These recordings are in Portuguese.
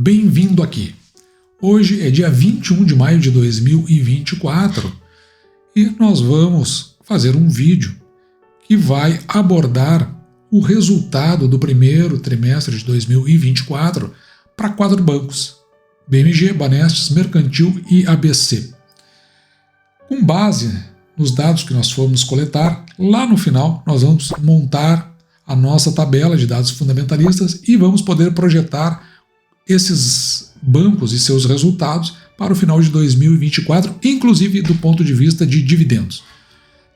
bem-vindo aqui. Hoje é dia 21 de maio de 2024 e nós vamos fazer um vídeo que vai abordar o resultado do primeiro trimestre de 2024 para 4 bancos: BMG, Banestes, Mercantil e ABC. Com base nos dados que nós formos coletar, lá no final nós vamos montar a nossa tabela de dados fundamentalistas e vamos poder projetar esses bancos e seus resultados para o final de 2024, inclusive do ponto de vista de dividendos.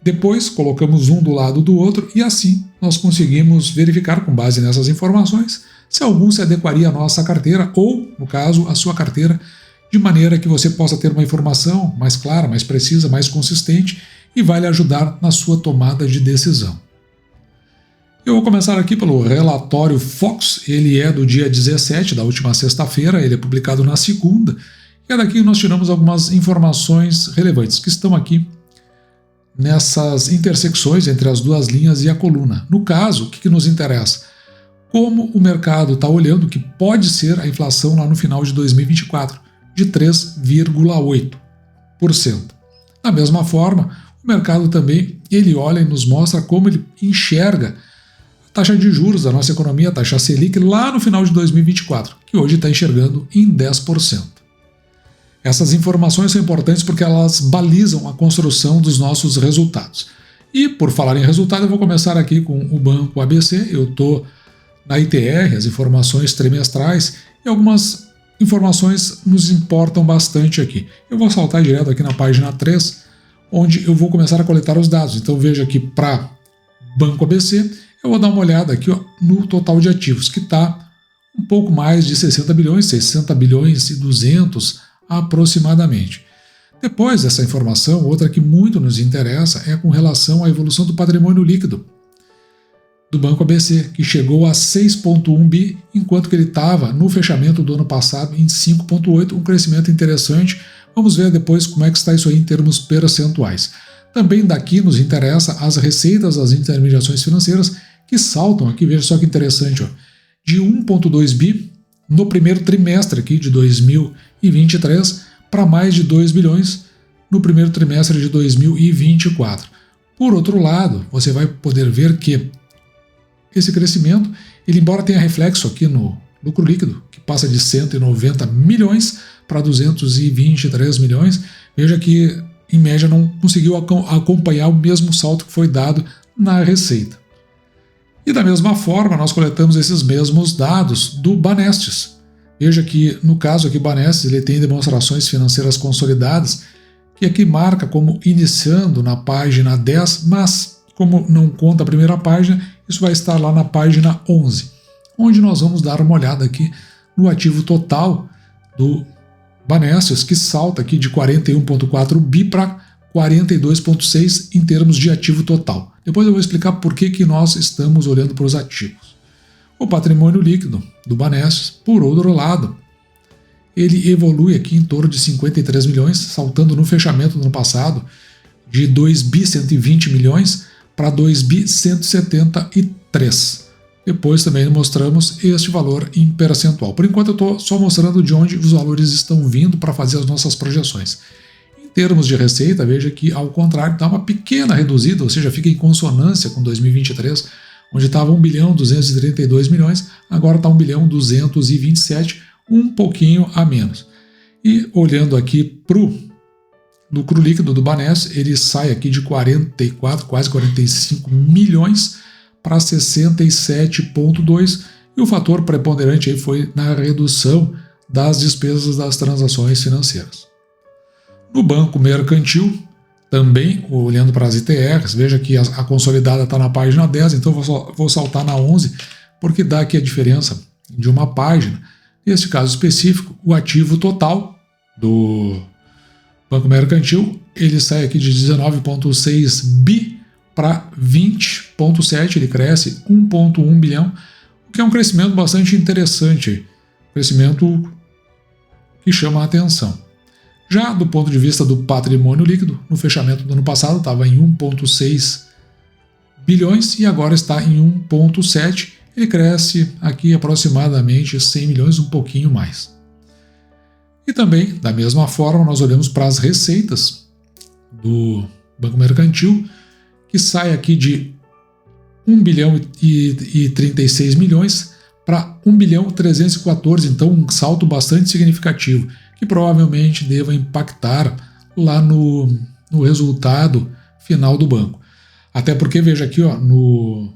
Depois colocamos um do lado do outro e assim nós conseguimos verificar, com base nessas informações, se algum se adequaria à nossa carteira ou, no caso, à sua carteira, de maneira que você possa ter uma informação mais clara, mais precisa, mais consistente e vai lhe ajudar na sua tomada de decisão. Eu vou começar aqui pelo relatório Fox, ele é do dia 17, da última sexta-feira, ele é publicado na segunda, e é daqui nós tiramos algumas informações relevantes que estão aqui nessas intersecções entre as duas linhas e a coluna. No caso, o que nos interessa? Como o mercado está olhando que pode ser a inflação lá no final de 2024, de 3,8%. Da mesma forma, o mercado também ele olha e nos mostra como ele enxerga a taxa de juros da nossa economia, a taxa Selic, lá no final de 2024, que hoje está enxergando em 10%. Essas informações são importantes porque elas balizam a construção dos nossos resultados. E por falar em resultado, eu vou começar aqui com o Banco ABC. Eu estou na ITR, as informações trimestrais, e algumas informações nos importam bastante aqui. Eu vou saltar direto aqui na página 3, onde eu vou começar a coletar os dados. Então veja aqui para Banco ABC, eu vou dar uma olhada aqui no total de ativos, que está um pouco mais de 60 bilhões, 60 bilhões e 200 aproximadamente. Depois dessa informação, outra que muito nos interessa é com relação à evolução do patrimônio líquido do Banco ABC, que chegou a 6,1 bi, enquanto que ele estava no fechamento do ano passado em 5,8, um crescimento interessante. Vamos ver depois como é que está isso aí em termos percentuais. Também daqui nos interessa as receitas das intermediações financeiras, que saltam aqui, veja só que interessante, de 1,2 bi no primeiro trimestre aqui de 2023 para mais de 2 bilhões no primeiro trimestre de 2024. Por outro lado, você vai poder ver que esse crescimento, ele embora tenha reflexo aqui no lucro líquido, que passa de 190 milhões para 223 milhões, veja que em média não conseguiu acompanhar o mesmo salto que foi dado na receita. E da mesma forma, nós coletamos esses mesmos dados do Banestes. Veja que, no caso aqui, Banestes ele tem demonstrações financeiras consolidadas, que aqui marca como iniciando na página 10, mas como não conta a primeira página, isso vai estar lá na página 11, onde nós vamos dar uma olhada aqui no ativo total do Banestes, que salta aqui de 41,4 bi para 42,6 em termos de ativo total. Depois eu vou explicar por que nós estamos olhando para os ativos. O patrimônio líquido do Banestes, por outro lado, ele evolui aqui em torno de 53 milhões, saltando no fechamento do ano passado de 2 bi 120 milhões para 2 bi 173. Depois também mostramos este valor em percentual. Por enquanto eu estou só mostrando de onde os valores estão vindo para fazer as nossas projeções. Em termos de receita, veja que ao contrário dá uma pequena reduzida, ou seja, fica em consonância com 2023, onde estava 1 bilhão 232 milhões, agora está 1 bilhão 227, um pouquinho a menos. E olhando aqui para o lucro líquido do Banestes, ele sai aqui de 44, quase 45 milhões para 67,2, e o fator preponderante aí foi na redução das despesas das transações financeiras. No Banco Mercantil, também olhando para as ITRs, veja que a consolidada está na página 10, então vou saltar na 11, porque dá aqui a diferença de uma página. Neste caso específico, o ativo total do Banco Mercantil, ele sai aqui de 19,6 bi para 20,7, ele cresce 1,1 bilhão, o que é um crescimento bastante interessante, crescimento que chama a atenção. Já do ponto de vista do patrimônio líquido, no fechamento do ano passado estava em 1,6 bilhões e agora está em 1,7. Ele cresce aqui aproximadamente 100 milhões, um pouquinho mais. E também, da mesma forma, nós olhamos para as receitas do Banco Mercantil, que sai aqui de 1 bilhão e 36 milhões para 1 bilhão 314, então um salto bastante significativo, que provavelmente deva impactar lá no resultado final do banco. Até porque, veja aqui, ó, no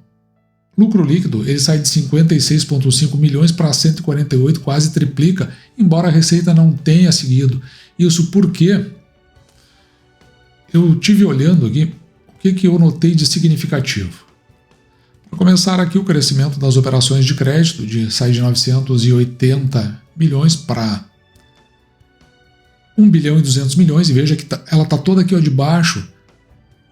lucro líquido, ele sai de 56,5 milhões para 148, quase triplica, embora a receita não tenha seguido. Isso porque eu tive olhando aqui o que eu notei de significativo. Para começar aqui, o crescimento das operações de crédito sai de 980 milhões para 1 bilhão e 200 milhões, e veja que ela está toda aqui, ó, debaixo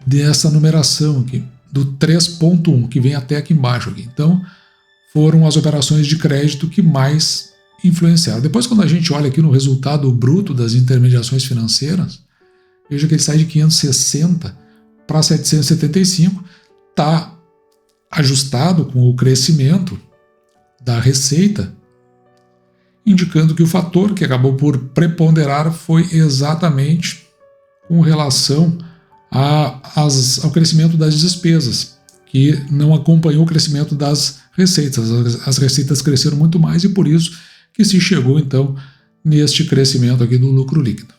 dessa numeração aqui, do 3.1, que vem até aqui embaixo. Aqui. Então, foram as operações de crédito que mais influenciaram. Depois, quando a gente olha aqui no resultado bruto das intermediações financeiras, veja que ele sai de 560 para 775, está ajustado com o crescimento da receita, indicando que o fator que acabou por preponderar foi exatamente com relação ao crescimento das despesas, que não acompanhou o crescimento das receitas. As receitas cresceram muito mais e por isso que se chegou então neste crescimento aqui do lucro líquido.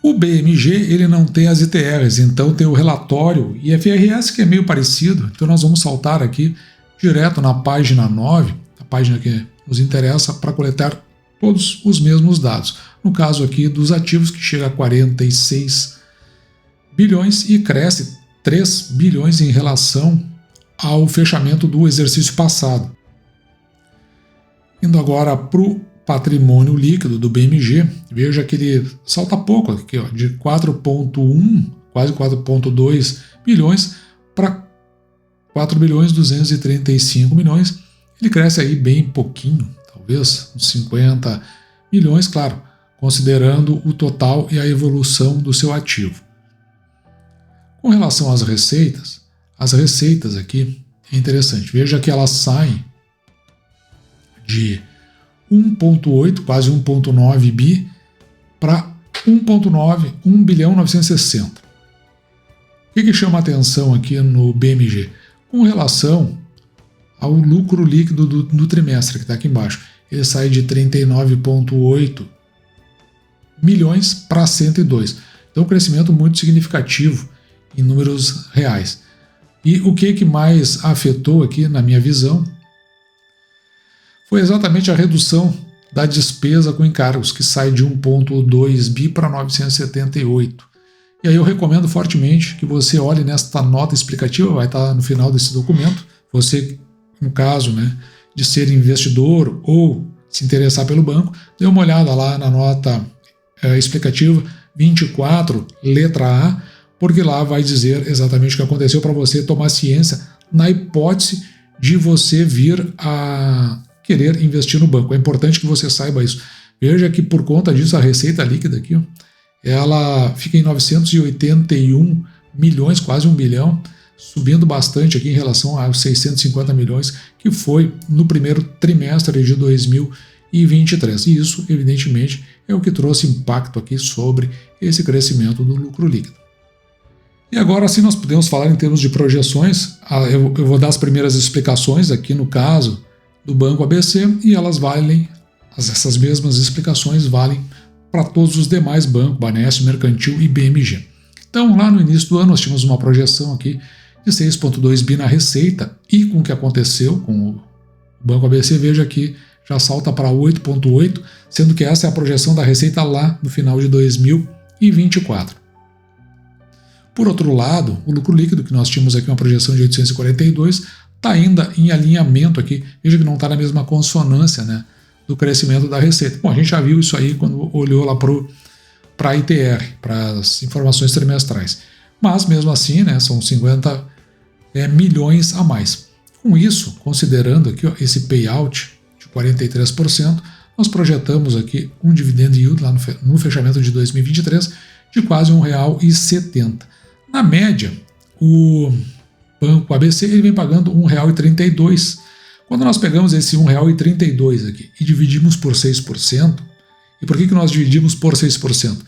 O BMG ele não tem as ITRs, então tem o relatório IFRS que é meio parecido, então nós vamos saltar aqui direto na página 9, a página que nos interessa para coletar todos os mesmos dados. No caso aqui dos ativos, que chega a 46 bilhões e cresce 3 bilhões em relação ao fechamento do exercício passado. Indo agora para o patrimônio líquido do BMG, veja que ele salta pouco aqui, ó, de 4,1, quase 4,2 bilhões para 4 bilhões 235 milhões. Ele cresce aí bem pouquinho, talvez uns 50 milhões, claro, considerando o total e a evolução do seu ativo. Com relação às receitas, as receitas aqui é interessante. Veja que elas saem de 1,8, quase 1,9 bi, para 1,9, 1 bilhão 960. O que chama a atenção aqui no BMG? Com relação ao lucro líquido do trimestre, que está aqui embaixo. Ele sai de 39,8 milhões para 102. Então, um crescimento muito significativo em números reais. E o que mais afetou aqui, na minha visão, foi exatamente a redução da despesa com encargos, que sai de 1,2 bi para 978. E aí eu recomendo fortemente que você olhe nesta nota explicativa, vai estar no final desse documento. Você, no caso, né, de ser investidor ou se interessar pelo banco, dê uma olhada lá na nota explicativa 24, letra A, porque lá vai dizer exatamente o que aconteceu para você tomar ciência na hipótese de você vir a querer investir no banco. É importante que você saiba isso. Veja que por conta disso a receita líquida aqui, ó, ela fica em 981 milhões, quase 1 bilhão, subindo bastante aqui em relação aos 650 milhões que foi no primeiro trimestre de 2023. E isso, evidentemente, é o que trouxe impacto aqui sobre esse crescimento do lucro líquido. E agora sim nós podemos falar em termos de projeções. Eu vou dar as primeiras explicações aqui no caso do Banco ABC e elas valem, essas mesmas explicações valem para todos os demais bancos, Banesp, Mercantil e BMG. Então lá no início do ano nós tínhamos uma projeção aqui de 6,2 bi na receita e com o que aconteceu com o Banco ABC, veja que já salta para 8,8, sendo que essa é a projeção da receita lá no final de 2024. Por outro lado, o lucro líquido, que nós tínhamos aqui uma projeção de 842, está ainda em alinhamento aqui, veja que não está na mesma consonância, né, do crescimento da receita. Bom, a gente já viu isso aí quando olhou lá para a ITR, para as informações trimestrais. Mas mesmo assim, né, são 50 milhões a mais. Com isso, considerando aqui, ó, esse payout de 43%, nós projetamos aqui um dividend yield lá no fechamento de 2023 de quase R$ 1,70. Na média, o Banco ABC ele vem pagando R$ 1,32. Quando nós pegamos esse R$ 1,32 aqui e dividimos por 6%, E por que nós dividimos por 6%?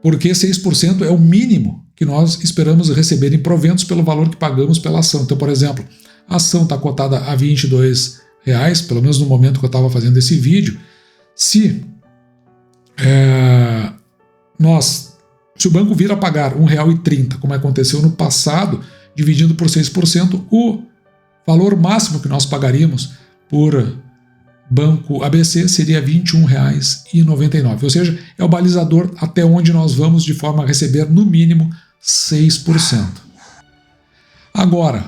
Porque 6% é o mínimo que nós esperamos receber em proventos pelo valor que pagamos pela ação. Então, por exemplo, a ação está cotada a R$ 22, pelo menos no momento que eu estava fazendo esse vídeo. Se o banco vir a pagar R$ 1,30, como aconteceu no passado, dividindo por 6%, o valor máximo que nós pagaríamos por Banco ABC seria R$ 21,99. Ou seja, é o balizador até onde nós vamos de forma a receber no mínimo 6%. Agora,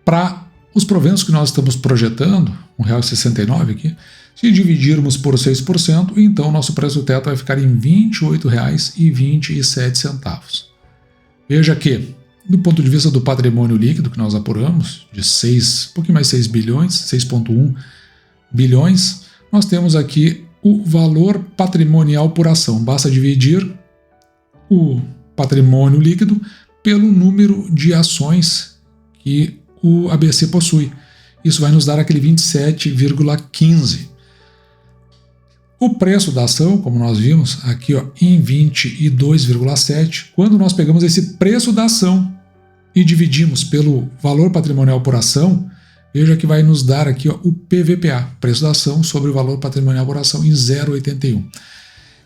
para os proventos que nós estamos projetando, R$ 1,69 aqui, se dividirmos por 6%, então nosso preço teto vai ficar em R$ 28,27. Veja que, do ponto de vista do patrimônio líquido que nós apuramos, de pouquinho mais 6 bilhões, 6,1 bilhões, nós temos aqui o valor patrimonial por ação. Basta dividir o patrimônio líquido pelo número de ações que o ABC possui. Isso vai nos dar aquele 27,15. O preço da ação, como nós vimos aqui em 22,7, quando nós pegamos esse preço da ação e dividimos pelo valor patrimonial por ação, veja que vai nos dar aqui o PVPA, preço da ação sobre o valor patrimonial por ação, em 0,81.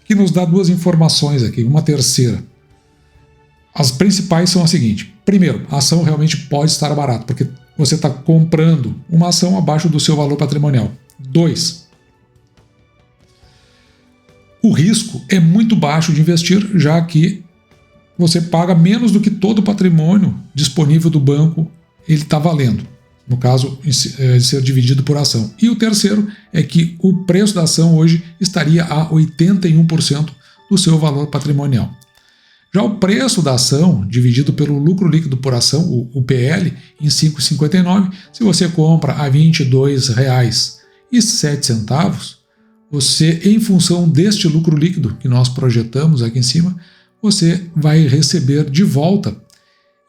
Que nos dá duas informações aqui, uma terceira. As principais são as seguintes. Primeiro, a ação realmente pode estar barata, porque você está comprando uma ação abaixo do seu valor patrimonial. 2. O risco é muito baixo de investir, já que você paga menos do que todo o patrimônio disponível do banco ele está valendo. No caso, de ser dividido por ação. E o terceiro é que o preço da ação hoje estaria a 81% do seu valor patrimonial. Já o preço da ação, dividido pelo lucro líquido por ação, o PL, em 5,59, se você compra a R$ 22,07, você, em função deste lucro líquido que nós projetamos aqui em cima, você vai receber de volta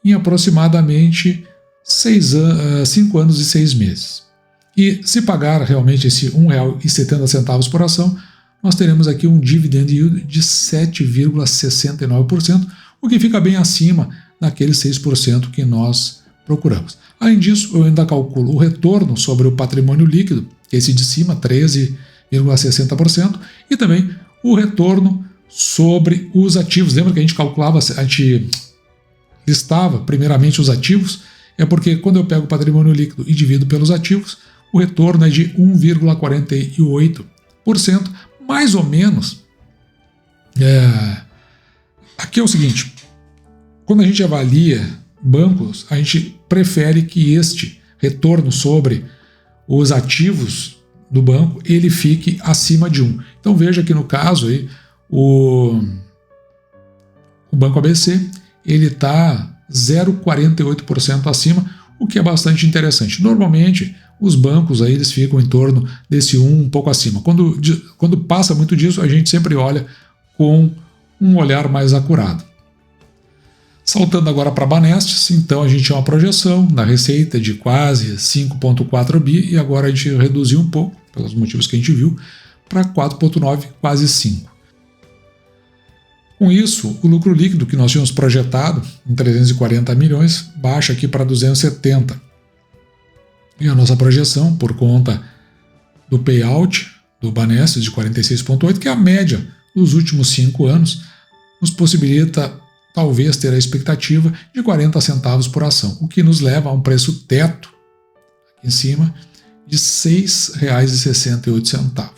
em aproximadamente 5 anos e 6 meses. E se pagar realmente esse R$ 1,70 por ação, nós teremos aqui um dividend yield de 7,69%, o que fica bem acima daqueles 6% que nós procuramos. Além disso, eu ainda calculo o retorno sobre o patrimônio líquido, que é esse de cima, 13,60%, e também o retorno sobre os ativos. Lembra que a gente calculava, a gente listava primeiramente os ativos? É porque quando eu pego o patrimônio líquido e divido pelos ativos, o retorno é de 1,48%, mais ou menos. Aqui é o seguinte, quando a gente avalia bancos, a gente prefere que este retorno sobre os ativos do banco ele fique acima de 1. Então veja que no caso aí, o Banco ABC ele está 0,48% acima, o que é bastante interessante. Normalmente, os bancos aí, eles ficam em torno desse 1, um pouco acima. Quando passa muito disso, a gente sempre olha com um olhar mais acurado. Saltando agora para a Banestes, então a gente tinha uma projeção da receita de quase 5,4 bi e agora a gente reduziu um pouco, pelos motivos que a gente viu, para 4,9, quase 5. Com isso, o lucro líquido que nós tínhamos projetado em 340 milhões baixa aqui para 270. E a nossa projeção, por conta do payout do Banestes de 46,8, que é a média dos últimos 5 anos, nos possibilita talvez ter a expectativa de 40 centavos por ação, o que nos leva a um preço teto aqui em cima de R$ 6,68.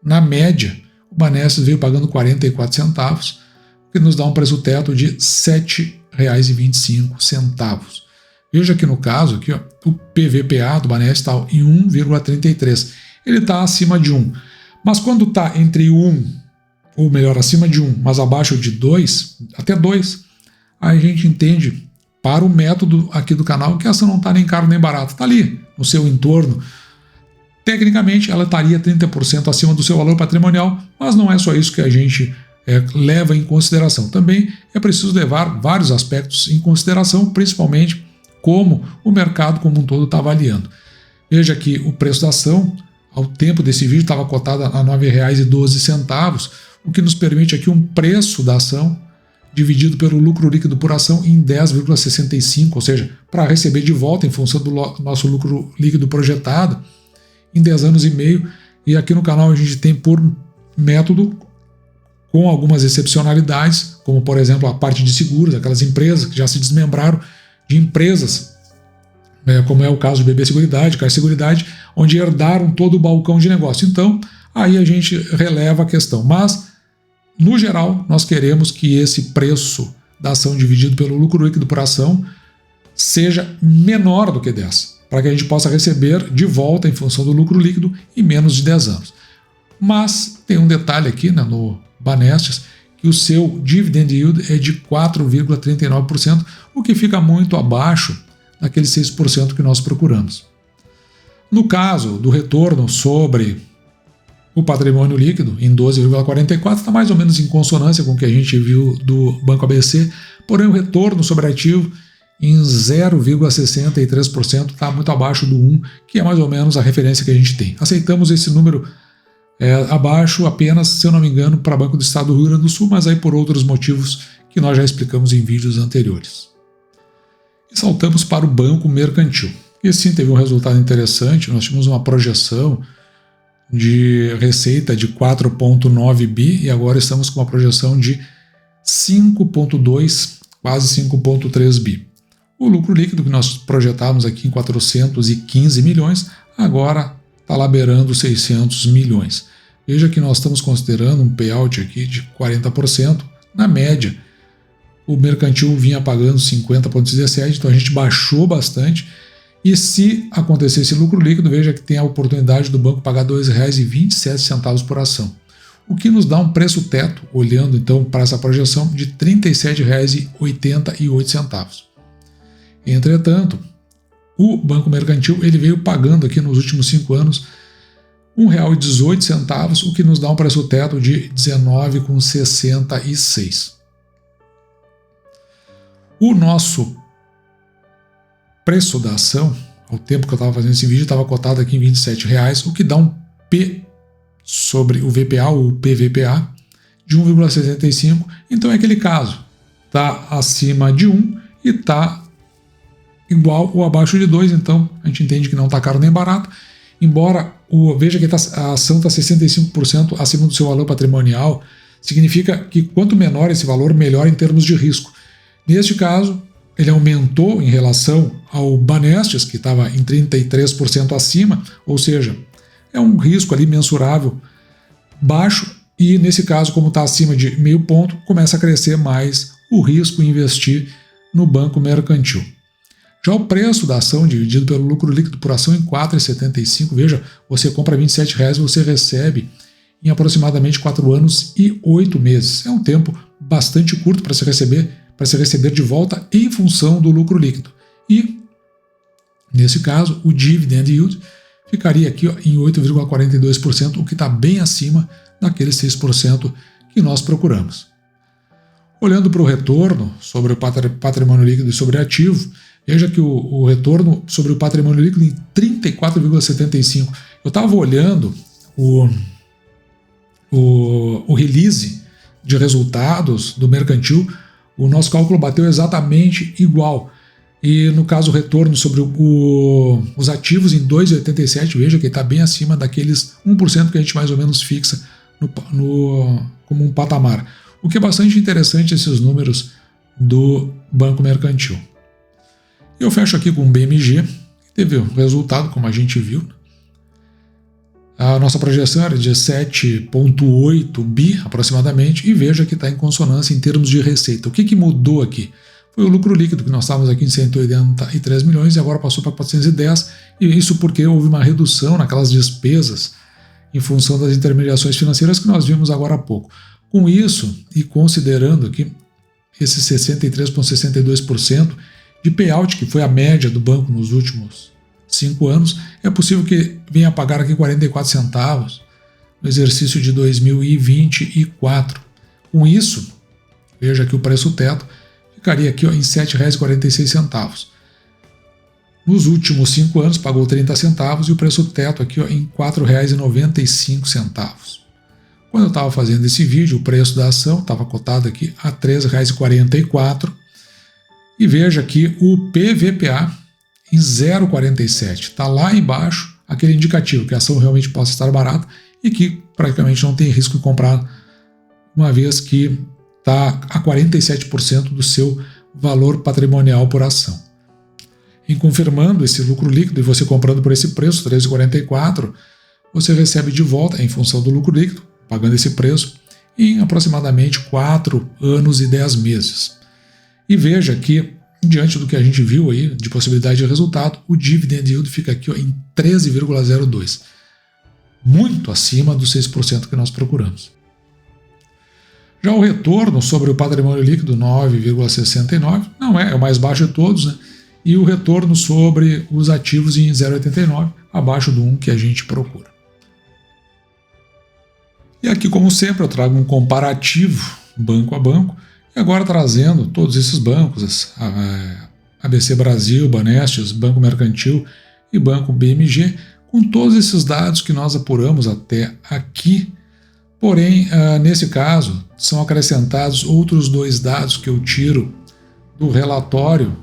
Na média, o Banestes veio pagando 44 centavos, que nos dá um preço teto de R$ 7,25. Veja que no caso, aqui, o PVPA do Banestes está em 1,33. Ele está acima de 1. Mas quando está entre 1, ou melhor, acima de 1, mas abaixo de 2, até 2, aí a gente entende, para o método aqui do canal, que essa não está nem caro nem barato. Está ali, no seu entorno. Tecnicamente, ela estaria 30% acima do seu valor patrimonial, mas não é só isso que a gente leva em consideração. Também é preciso levar vários aspectos em consideração, principalmente como o mercado como um todo está avaliando. Veja que o preço da ação, ao tempo desse vídeo, estava cotado a R$ 9,12, o que nos permite aqui um preço da ação dividido pelo lucro líquido por ação em 10,65, ou seja, para receber de volta em função do nosso lucro líquido projetado em 10 anos e meio. E aqui no canal a gente tem por método com algumas excepcionalidades, como por exemplo a parte de seguros, aquelas empresas que já se desmembraram de empresas, como é o caso de BB Seguridade, Caixa Seguridade, onde herdaram todo o balcão de negócio. Então, aí a gente releva a questão. Mas, no geral, nós queremos que esse preço da ação dividido pelo lucro líquido por ação seja menor do que 10, para que a gente possa receber de volta em função do lucro líquido em menos de 10 anos. Mas tem um detalhe aqui, né, no Banestes, que o seu dividend yield é de 4,39%, o que fica muito abaixo daqueles 6% que nós procuramos. No caso do retorno sobre o patrimônio líquido, em 12,44%, está mais ou menos em consonância com o que a gente viu do Banco ABC, porém o retorno sobre ativo em 0,63% está muito abaixo do 1%, que é mais ou menos a referência que a gente tem. Aceitamos esse número abaixo apenas, se eu não me engano, para Banco do Estado do Rio Grande do Sul, mas aí por outros motivos que nós já explicamos em vídeos anteriores. E saltamos para o Banco Mercantil. Esse sim teve um resultado interessante, nós tivemos uma projeção de receita de 4,9 bi e agora estamos com uma projeção de 5,2, quase 5,3 bi. O lucro líquido que nós projetávamos aqui em 415 milhões, agora está lá beirando 600 milhões. Veja que nós estamos considerando um payout aqui de 40%, na média. O mercantil vinha pagando 50,17, então a gente baixou bastante. E se acontecer esse lucro líquido, veja que tem a oportunidade do banco pagar R$ 2,27 por ação, o que nos dá um preço teto, olhando então para essa projeção, de R$ 37,88. Entretanto, o Banco Mercantil ele veio pagando aqui nos últimos 5 anos R$ 1,18, o que nos dá um preço teto de R$ 19,66. O nosso preço da ação, ao tempo que eu estava fazendo esse vídeo, estava cotado aqui em R$ 27,00, o que dá um P sobre o VPA ou PVPA de 1,65. Então é aquele caso, está acima de 1 e está igual ou abaixo de 2, então a gente entende que não está caro nem barato, embora veja que a ação está 65% acima do seu valor patrimonial, significa que quanto menor esse valor, melhor em termos de risco. Neste caso, ele aumentou em relação ao Banestes, que estava em 33% acima, ou seja, é um risco ali mensurável baixo, e nesse caso, como está acima de meio ponto, começa a crescer mais o risco em investir no Banco Mercantil. Já o preço da ação dividido pelo lucro líquido por ação em 4,75, veja, você compra R$ 27,00, você recebe em aproximadamente 4 anos e 8 meses. É um tempo bastante curto para se receber de volta em função do lucro líquido. E, nesse caso, o dividend yield ficaria aqui em 8,42%, o que está bem acima daqueles 6% que nós procuramos. Olhando para o retorno sobre o patrimônio líquido e sobre ativo, veja que o retorno sobre o patrimônio líquido em 34,75%. Eu estava olhando o release de resultados do mercantil, o nosso cálculo bateu exatamente igual. E no caso o retorno sobre os ativos em 2,87%, veja que está bem acima daqueles 1% que a gente mais ou menos fixa como um patamar. O que é bastante interessante esses números do Banco Mercantil. Eu fecho aqui com o BMG, que teve um resultado, como a gente viu. A nossa projeção era de 7,8 bi aproximadamente, e veja que está em consonância em termos de receita. O que mudou aqui? Foi o lucro líquido, que nós estávamos aqui em 183 milhões e agora passou para 410, e isso porque houve uma redução naquelas despesas em função das intermediações financeiras que nós vimos agora há pouco. Com isso, e considerando aqui esse 63,62% de payout, que foi a média do banco nos últimos 5 anos, é possível que venha a pagar aqui 44 centavos no exercício de 2024. Com isso, veja que o preço teto ficaria aqui em R$ 7,46. Nos últimos 5 anos pagou 30 centavos e o preço teto aqui em R$ 4,95. Quando eu estava fazendo esse vídeo, o preço da ação estava cotado aqui a R$ 13,44 e veja aqui o PVPA em 0,47. Está lá embaixo aquele indicativo que a ação realmente possa estar barata e que praticamente não tem risco de comprar, uma vez que está a 47% do seu valor patrimonial por ação. Em confirmando esse lucro líquido e você comprando por esse preço, R$ 13,44, você recebe de volta, em função do lucro líquido, pagando esse preço, em aproximadamente 4 anos e 10 meses. E veja que, diante do que a gente viu aí de possibilidade de resultado, o dividend yield fica aqui em 13,02, muito acima dos 6% que nós procuramos. Já o retorno sobre o patrimônio líquido, 9,69, não é o mais baixo de todos, né? E o retorno sobre os ativos em 0,89, abaixo do 1 que a gente procura. E aqui, como sempre, eu trago um comparativo banco a banco, e agora trazendo todos esses bancos, ABC Brasil, Banestes, Banco Mercantil e Banco BMG, com todos esses dados que nós apuramos até aqui. Porém, nesse caso, são acrescentados outros 2 dados que eu tiro do relatório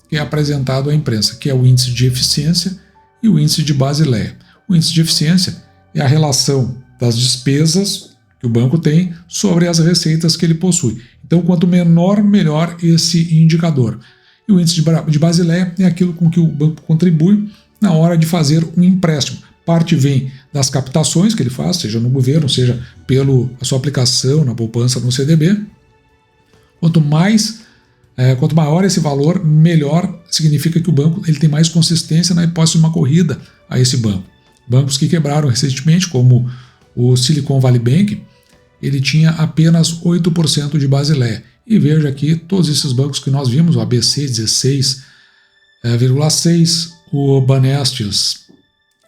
que é apresentado à imprensa, que é o índice de eficiência e o índice de Basileia. O índice de eficiência é a relação das despesas que o banco tem sobre as receitas que ele possui. Então, quanto menor, melhor esse indicador. E o índice de Basileia é aquilo com que o banco contribui na hora de fazer um empréstimo. Parte vem das captações que ele faz, seja no governo, seja pela sua aplicação na poupança no CDB. Quanto maior esse valor, melhor significa que o banco ele tem mais consistência na hipótese de uma corrida a esse banco. Bancos que quebraram recentemente, como o Silicon Valley Bank, ele tinha apenas 8% de Basileia. E veja aqui todos esses bancos que nós vimos, o ABC 16,6%, o Banestes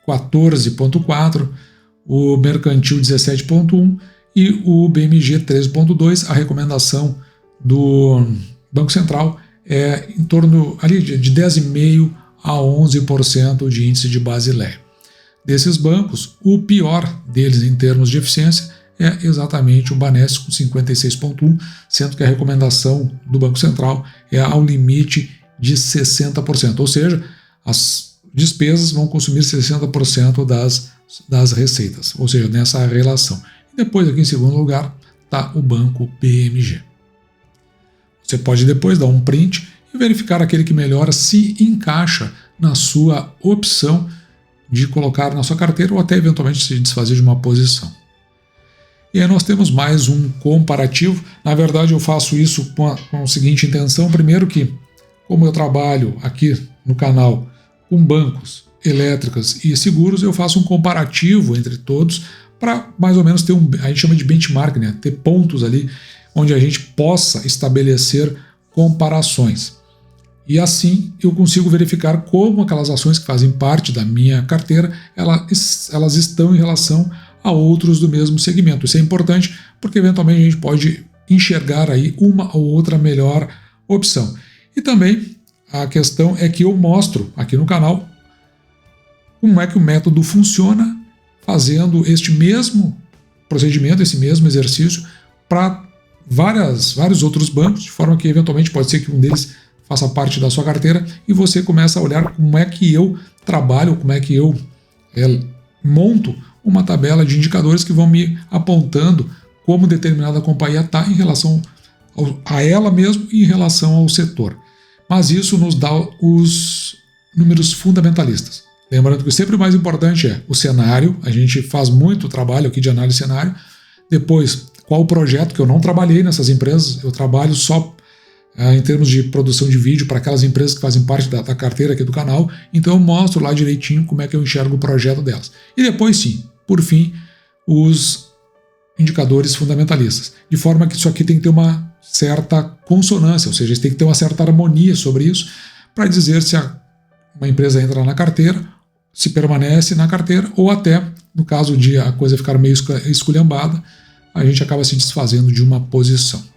14,4%, o Mercantil 17,1% e o BMG 13,2%. A recomendação do Banco Central é em torno ali de 10,5% a 11% de índice de Basileia. Desses bancos, o pior deles em termos de eficiência é exatamente o Banestes com 56,1%, sendo que a recomendação do Banco Central é ao limite de 60%, ou seja, as despesas vão consumir 60% das receitas, ou seja, nessa relação. E depois, aqui em segundo lugar, está o Banco BMG. Você pode depois dar um print e verificar aquele que melhor se encaixa na sua opção de colocar na sua carteira ou até eventualmente se desfazer de uma posição. E aí nós temos mais um comparativo. Na verdade, eu faço isso com a seguinte intenção. Primeiro que, como eu trabalho aqui no canal com bancos, elétricas e seguros, eu faço um comparativo entre todos para mais ou menos ter a gente chama de benchmark, né? Ter pontos ali onde a gente possa estabelecer comparações. E assim eu consigo verificar como aquelas ações que fazem parte da minha carteira, elas estão em relação a outros do mesmo segmento. Isso é importante porque eventualmente a gente pode enxergar aí uma ou outra melhor opção. E também a questão é que eu mostro aqui no canal como é que o método funciona fazendo este mesmo procedimento, esse mesmo exercício para vários outros bancos, de forma que eventualmente pode ser que um deles faça parte da sua carteira e você começa a olhar como é que eu trabalho, como é que eu monto uma tabela de indicadores que vão me apontando como determinada companhia está em relação a ela mesmo e em relação ao setor. Mas isso nos dá os números fundamentalistas. Lembrando que sempre o mais importante é o cenário, a gente faz muito trabalho aqui de análise de cenário. Depois, qual o projeto, que eu não trabalhei nessas empresas, eu trabalho só em termos de produção de vídeo para aquelas empresas que fazem parte da carteira aqui do canal, então eu mostro lá direitinho como é que eu enxergo o projeto delas. E depois sim, por fim, os indicadores fundamentalistas, de forma que isso aqui tem que ter uma certa consonância, ou seja, tem que ter uma certa harmonia sobre isso para dizer se uma empresa entra na carteira, se permanece na carteira, ou até, no caso de a coisa ficar meio esculhambada, a gente acaba se desfazendo de uma posição.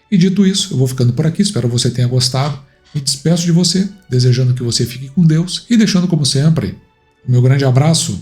E dito isso, eu vou ficando por aqui, espero que você tenha gostado. Me despeço de você, desejando que você fique com Deus e deixando, como sempre, o meu grande abraço.